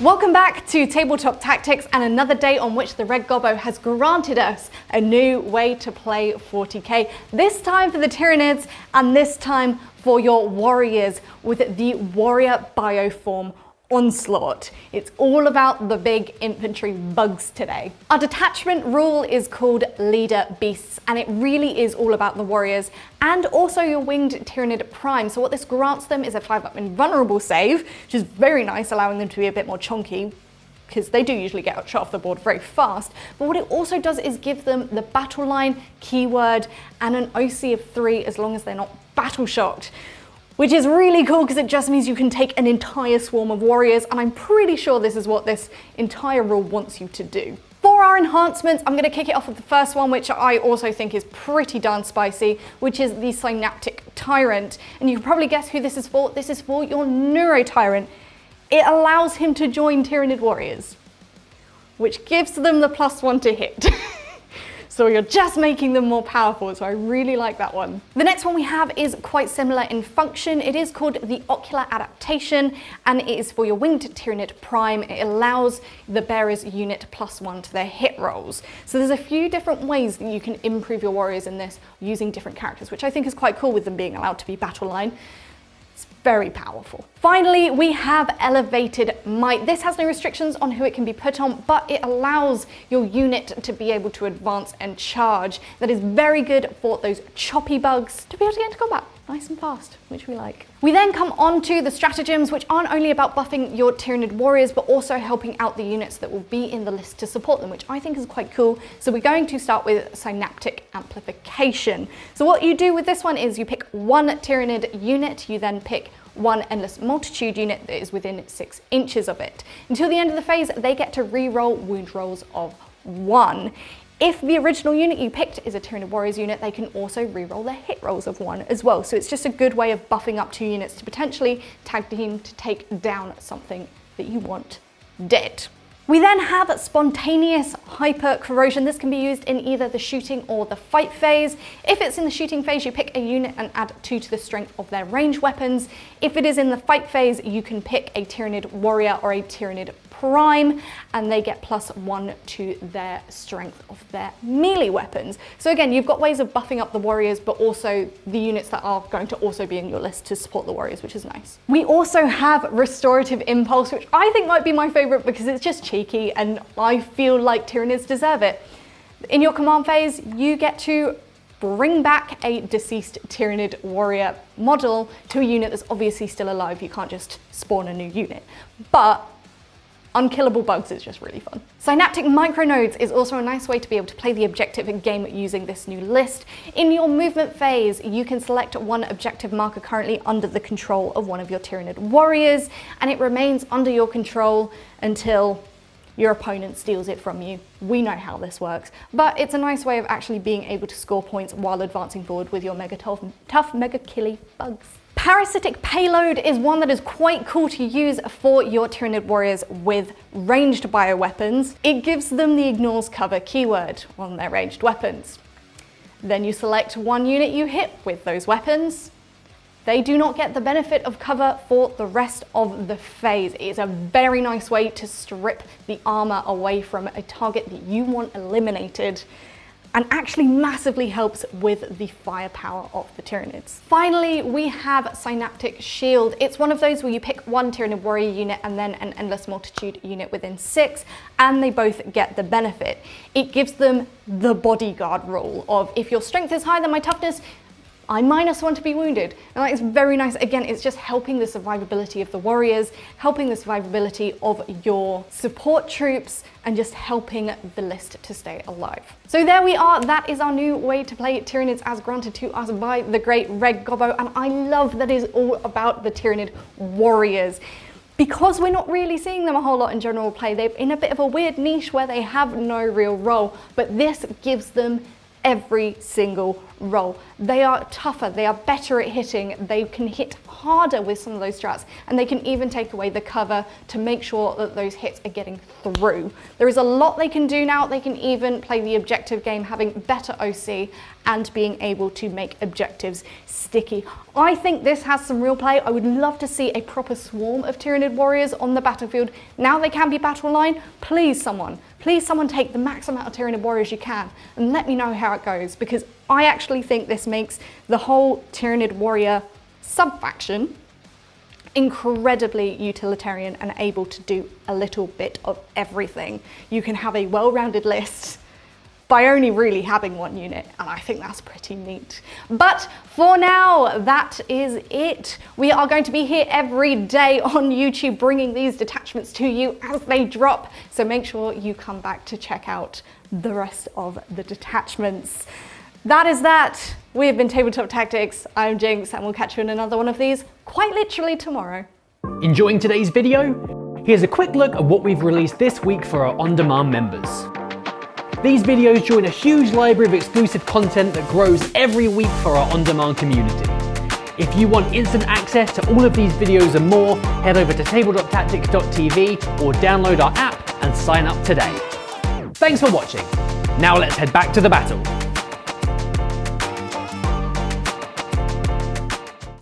Welcome back to Tabletop Tactics and another day on which the Red Gobbo has granted us a new way to play 40k. This time for the Tyranids and this time for your warriors with the Warrior Bioform Onslaught. It's all about the big infantry bugs today. Our detachment rule is called Leader Beasts, and it really is all about the warriors and also your winged Tyranid Prime. So what this grants them is a 5-up invulnerable save, which is very nice, allowing them to be a bit more chunky, because they do usually get shot off the board very fast. But what it also does is give them the battle line, keyword, and an OC of 3 as long as they're not battle shocked. Which is really cool because it just means you can take an entire swarm of warriors, and I'm pretty sure this is what this entire rule wants you to do. For our enhancements, I'm going to kick it off with the first one, which I also think is pretty darn spicy, which is the Synaptic Tyrant. And you can probably guess who this is for. This is for your Neuro Tyrant. It allows him to join Tyranid warriors, which gives them the +1 to hit. So you're just making them more powerful, so I really like that one. The next one we have is quite similar in function. It is called the Ocular Adaptation, and it is for your winged Tyranid Prime. It allows the bearer's unit +1 to their hit rolls. So there's a few different ways that you can improve your warriors in this using different characters, which I think is quite cool with them being allowed to be battle line. Very powerful. Finally, we have Elevated Might. This has no restrictions on who it can be put on, but it allows your unit to be able to advance and charge. That is very good for those choppy bugs to be able to get into combat nice and fast, which we like. We then come on to the stratagems, which aren't only about buffing your Tyranid warriors, but also helping out the units that will be in the list to support them, which I think is quite cool. So we're going to start with Synaptic Amplification. So what you do with this one is you pick one Tyranid unit, you then pick one Endless Multitude unit that is within 6 inches of it. Until the end of the phase, they get to re-roll wound rolls of 1. If the original unit you picked is a Tyranid Warriors unit, they can also re-roll their hit rolls of 1 as well. So it's just a good way of buffing up 2 units to potentially tag team to take down something that you want dead. We then have Spontaneous Hyper Corrosion. This can be used in either the shooting or the fight phase. If it's in the shooting phase, you pick a unit and add 2 to the strength of their ranged weapons. If it is in the fight phase, you can pick a Tyranid Warrior or a Tyranid Prime, and they get +1 to their strength of their melee weapons. So again, you've got ways of buffing up the warriors, but also the units that are going to also be in your list to support the warriors, which is nice. We also have Restorative Impulse, which I think might be my favorite because it's just cheeky and I feel like Tyranids deserve it. In your command phase, you get to bring back a deceased Tyranid warrior model to a unit that's obviously still alive. You can't just spawn a new unit, but unkillable bugs is just really fun. Synaptic Micronodes is also a nice way to be able to play the objective game using this new list. In your movement phase, you can select one objective marker currently under the control of one of your Tyranid warriors, and it remains under your control until your opponent steals it from you. We know how this works, but it's a nice way of actually being able to score points while advancing forward with your mega tough, mega killy bugs. Parasitic Payload is one that is quite cool to use for your Tyranid warriors with ranged bioweapons. It gives them the Ignores Cover keyword on their ranged weapons. Then you select one unit you hit with those weapons. They do not get the benefit of cover for the rest of the phase. It is a very nice way to strip the armor away from a target that you want eliminated, and actually massively helps with the firepower of the Tyranids. Finally, we have Synaptic Shield. It's one of those where you pick one Tyranid Warrior unit and then an Endless Multitude unit within 6, and they both get the benefit. It gives them the bodyguard rule of, if your strength is higher than my toughness, I -1 to be wounded. And that is very nice. Again, it's just helping the survivability of the warriors, helping the survivability of your support troops, and just helping the list to stay alive. So there we are. That is our new way to play Tyranids as granted to us by the great Red Gobbo. And I love that it is all about the Tyranid warriors. Because we're not really seeing them a whole lot in general play, they're in a bit of a weird niche where they have no real role, but this gives them every single roll. They are tougher, they are better at hitting, they can hit harder with some of those strats, and they can even take away the cover to make sure that those hits are getting through. There is a lot they can do now. They can even play the objective game, having better OC and being able to make objectives sticky. I think this has some real play. I would love to see a proper swarm of Tyranid warriors on the battlefield. Now they can be battle line. Please someone take the max amount of Tyranid warriors you can and let me know how it goes, because I actually think this makes the whole Tyranid warrior sub-faction incredibly utilitarian and able to do a little bit of everything. You can have a well-rounded list by only really having one unit, and I think that's pretty neat. But for now, that is it. We are going to be here every day on YouTube bringing these detachments to you as they drop, so make sure you come back to check out the rest of the detachments. That is that. We have been Tabletop Tactics. I'm Jinx, and we'll catch you in another one of these quite literally tomorrow. Enjoying today's video? Here's a quick look at what we've released this week for our on-demand members. These videos join a huge library of exclusive content that grows every week for our on-demand community. If you want instant access to all of these videos and more, head over to tabletoptactics.tv or download our app and sign up today. Thanks for watching. Now let's head back to the battle.